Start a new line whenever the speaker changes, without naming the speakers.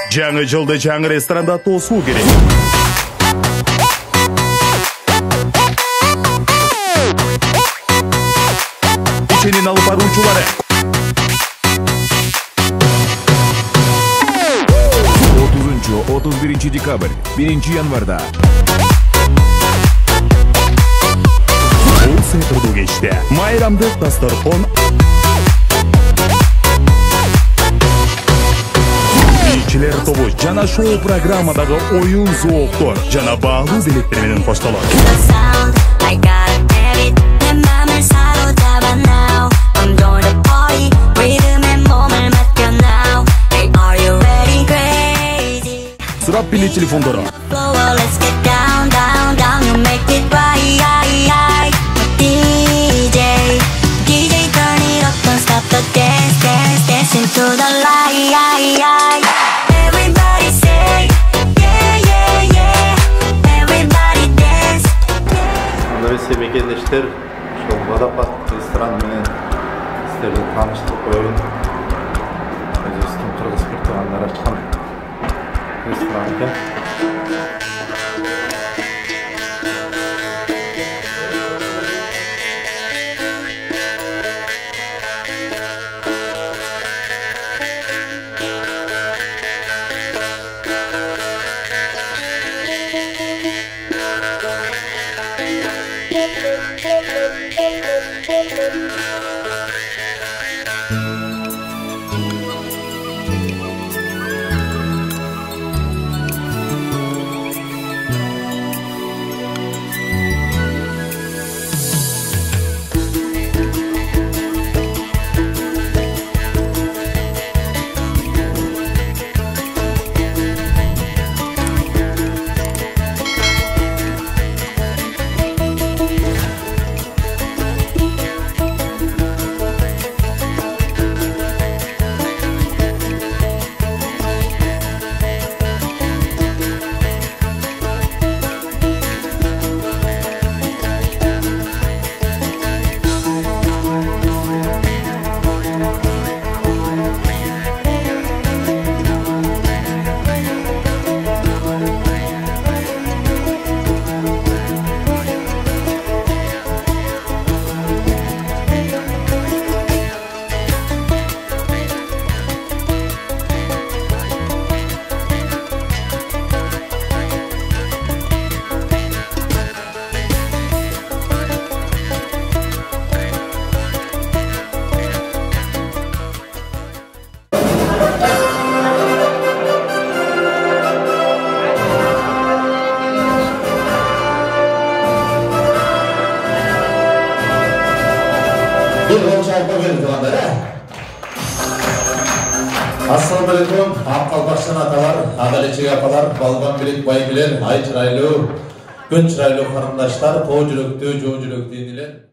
Жаңы жылды жаңы ресторанда тосу керек. Печенье алып баруучулары.
30-31 декабрь, 1 январда.
Бул сыйкырдуу кечте майрамдык дасторкон. Бийчилер тобу жана шоу программадагы оюн зооктор жана баалуу зелектер менен коштолот. Сурап билет телефондору.
Мекендештер, ошол Водопад ресторан менен сиздерди тааныштырып коеюн. Өзүбүздүн кыргыз мыртыгандар ачкан ресторан экен.
Assalamu alaikum, Akkal аталар, Адалечек апалар, балбан билек байгелер, ай чырайлуу, күн чырайлуу карындаштар, тоо жүрөктүү, жоо жүрөктүү энелер.